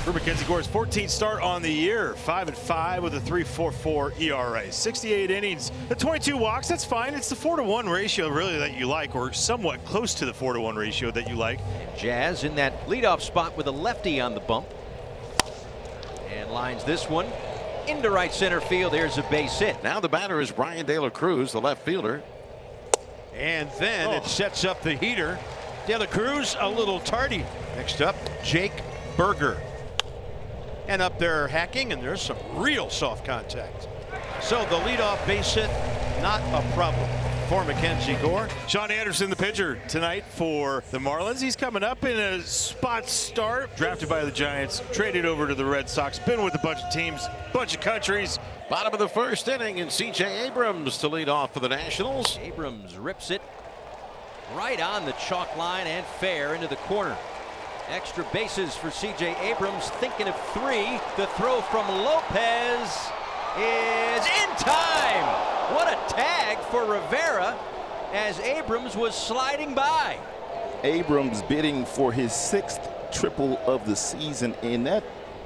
For Mackenzie Gore's 14th start on the year, 5-5 with a 3.44 ERA, 68 innings, the 22 walks. That's fine. It's the 4-to-1 ratio really that you like, or somewhat close to the 4-to-1 ratio that you like. Jazz in that leadoff spot with a lefty on the bump, and lines this one into right center field. There's a base hit. Now the batter is Brian De La Cruz, the left fielder. And then it sets up the heater. De La Cruz a little tardy. Next up, Jake Berger. And up there hacking, and there's some real soft contact. So the leadoff base hit, not a problem for Mackenzie Gore. Sean Anderson, the pitcher tonight for the Marlins. He's coming up in a spot start. Drafted by the Giants, traded over to the Red Sox. Been with a bunch of teams, bunch of countries. Bottom of the first inning, and C.J. Abrams to lead off for the Nationals. Abrams rips it right on the chalk line and fair into the corner. Extra bases for C.J. Abrams, thinking of 3. The throw from Lopez is in time. What a tag for Rivera as Abrams was sliding by. Abrams bidding for his 6th triple of the season, and that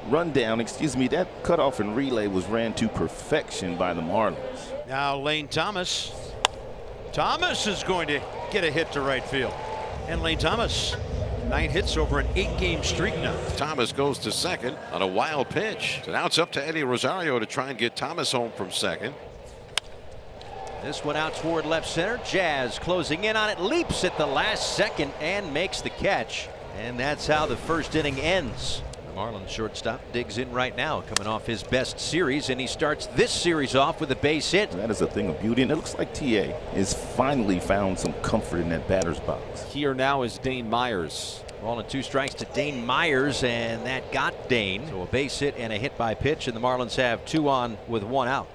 rundown, that cutoff and relay was ran to perfection by the Marlins. Now Lane Thomas. Thomas is going to get a hit to right field. And Lane Thomas, 9 hits over an 8-game streak now. Thomas goes to second on a wild pitch. So now it's up to Eddie Rosario to try and get Thomas home from second. This one out toward left center. Jazz closing in on it, leaps at the last second and makes the catch. And that's how the first inning ends. The Marlins shortstop digs in right now, coming off his best series, and he starts this series off with a base hit. That is a thing of beauty, and it looks like TA has finally found some comfort in that batter's box. Here now is Dane Myers. Ball and 2 strikes to Dane Myers, and that got Dane. So a base hit and a hit by pitch, and the Marlins have 2 on with 1 out.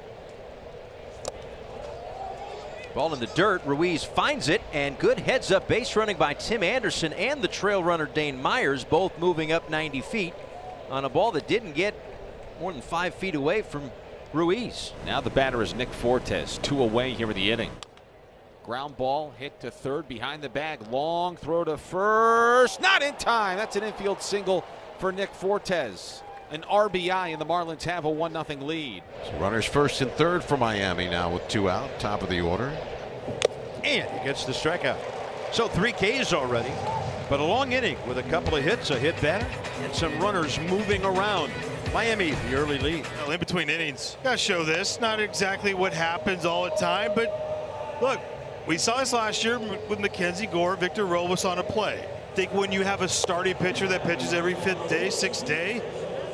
Ball in the dirt. Ruiz finds it, and good heads-up base running by Tim Anderson and the trail runner Dane Myers, both moving up 90 feet on a ball that didn't get more than 5 feet away from Ruiz. Now the batter is Nick Fortes, 2 away here in the inning. Ground ball hit to third behind the bag. Long throw to first. Not in time. That's an infield single for Nick Fortes. An RBI, and the Marlins have a 1-0 lead. So runners first and third for Miami now with 2 out, top of the order. And he gets the strikeout. So 3 Ks already, but a long inning with a couple of hits, a hit batter, and some runners moving around. Miami, the early lead. Well, in between innings, gotta show this. Not exactly what happens all the time, but look, we saw this last year with Mackenzie Gore, Victor Robles on a play. I think when you have a starting pitcher that pitches every 5th day, 6th day,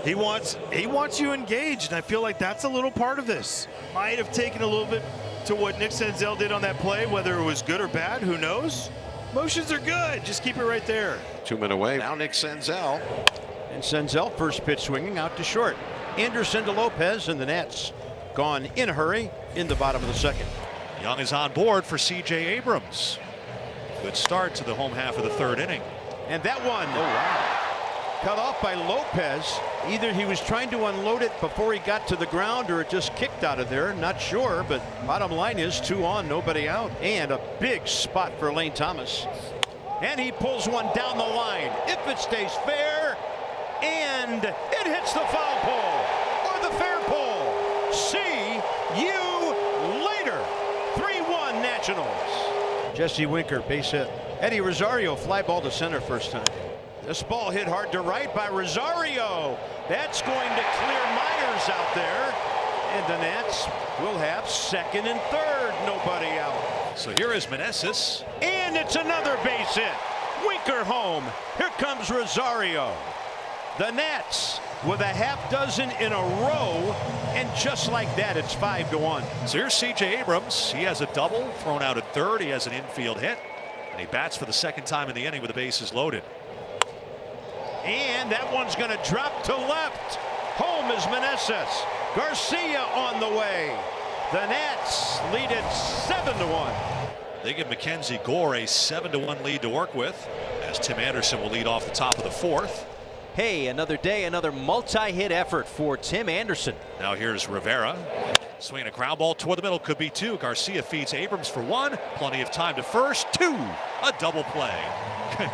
he wants you engaged, and I feel like that's a little part of this. Might have taken a little bit to what Nick Senzel did on that play, whether it was good or bad, who knows? Motions are good, just keep it right there. 2 men away, now Nick Senzel. And Senzel, first pitch swinging out to short. Anderson to Lopez, and the Nats gone in a hurry in the bottom of the second. Young is on board for C.J. Abrams. Good start to the home half of the 3rd inning. And that one, oh wow, cut off by Lopez. Either he was trying to unload it before he got to the ground, or it just kicked out of there. Not sure, but bottom line is 2 on, nobody out. And a big spot for Lane Thomas. And he pulls one down the line. If it stays fair, and it hits the foul pole or the fair pole. See you later. 3-1 Nationals. Jesse Winker, base hit. Eddie Rosario, fly ball to center first time. This ball hit hard to right by Rosario. That's going to clear Myers out there. And the Nats will have 2nd and 3rd. Nobody out. So here is Meneses. And it's another base hit. Winker home. Here comes Rosario. The Nats with a half dozen in a row. And just like that, it's 5-1. So here's C.J. Abrams. He has a double thrown out at third. He has an infield hit. And he bats for the 2nd time in the inning with the bases loaded. And that one's going to drop to left. Home is Meneses. Garcia on the way. The Nats lead it 7-1. They give Mackenzie Gore a 7-1 lead to work with, as Tim Anderson will lead off the top of the 4th. Hey, another day, another multi-hit effort for Tim Anderson. Now here's Rivera. Swinging a ground ball toward the middle, could be 2. Garcia feeds Abrams for 1. Plenty of time to first. 2. A double play.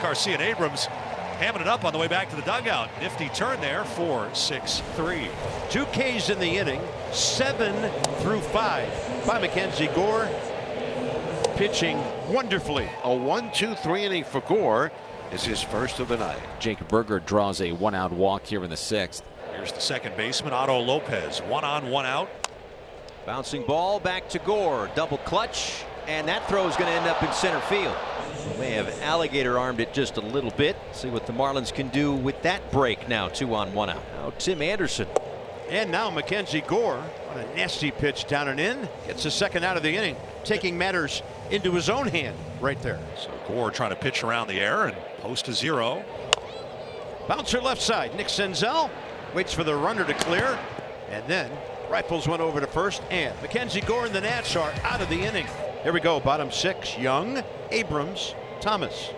Garcia and Abrams hamming it up on the way back to the dugout. Nifty turn there, 4-6-3. 2 Ks in the inning, 7 through 5 by Mackenzie Gore. Pitching wonderfully. A 1-2-3 inning for Gore is his first of the night. Jake Berger draws a 1-out walk here in the 6th. Here's the second baseman, Otto Lopez. 1 on, 1 out. Bouncing ball back to Gore. Double clutch. And that throw is going to end up in center field. May have alligator armed it just a little bit. See what the Marlins can do with that break now. 2 on, 1 out. Now Tim Anderson. And now Mackenzie Gore on a nasty pitch down and in. Gets the second out of the inning, taking matters into his own hand right there. So Gore trying to pitch around the air and post to 0. Bouncer left side. Nick Senzel waits for the runner to clear and then rifles one over to first, and Mackenzie Gore and the Nats are out of the inning. Here we go. Bottom 6. Young, Abrams, Thomas.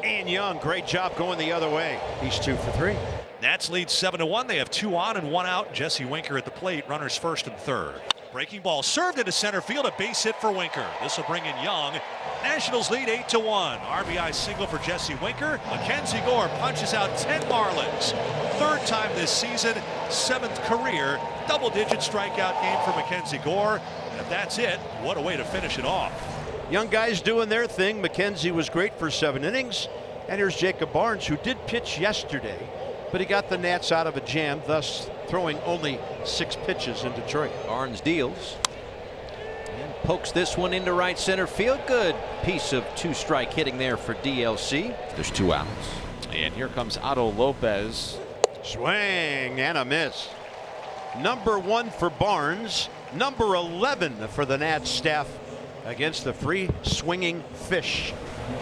And Young, great job going the other way. He's 2 for 3. Nats lead 7-1. They have 2 on and 1 out. Jesse Winker at the plate. Runners first and third. Breaking ball served into center field. A base hit for Winker. This will bring in Young. Nationals lead 8-1. RBI single for Jesse Winker. Mackenzie Gore punches out 10 Marlins. Third time this season. 7th career. Double-digit strikeout game for Mackenzie Gore. And if that's it, what a way to finish it off. Young guys doing their thing. Mackenzie was great for 7 innings. And here's Jacob Barnes, who did pitch yesterday, but he got the Nats out of a jam, thus throwing only 6 pitches in Detroit. Barnes deals and pokes this one into right center field. Good piece of 2-strike hitting there for DLC. There's 2 outs. And here comes Otto Lopez. Swing and a miss. Number 1 for Barnes. Number 11 for the Nats staff against the free swinging fish.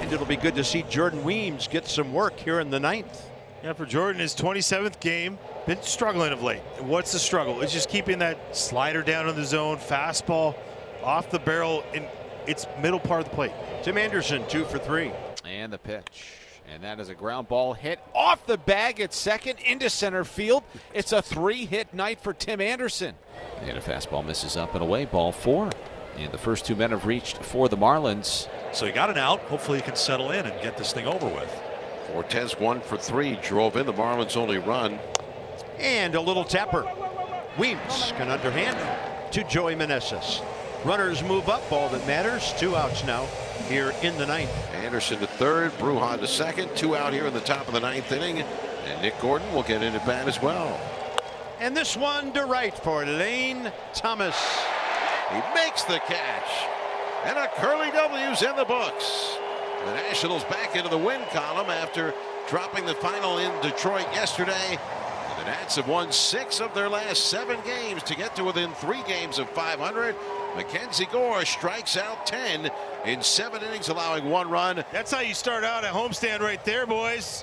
And it'll be good to see Jordan Weems get some work here in the 9th. Yeah, for Jordan, his 27th game, been struggling of late. What's the struggle? It's just keeping that slider down in the zone, fastball off the barrel in its middle part of the plate. Tim Anderson, 2 for 3. And the pitch. And that is a ground ball hit off the bag at second into center field. It's a 3-hit night for Tim Anderson. And a fastball misses up and away, ball 4. And the first 2 men have reached for the Marlins. So he got an out. Hopefully he can settle in and get this thing over with. Cortez 1 for 3 drove in the Marlins' only run. And a little tapper. Weems can underhand to Joey Meneses. Runners move up, all that matters. 2 outs now here in the 9th. Anderson to third, Brujan to second. 2 out here in the top of the 9th inning. And Nick Gordon will get in at bat as well. And this one to right for Lane Thomas. He makes the catch. And a Curly W's in the books. The Nationals back into the win column after dropping the final in Detroit yesterday. The Nats have won 6 of their last 7 games to get to within 3 games of 500. Mackenzie Gore strikes out 10 in 7 innings, allowing 1 run. That's how you start out at homestand right there, boys.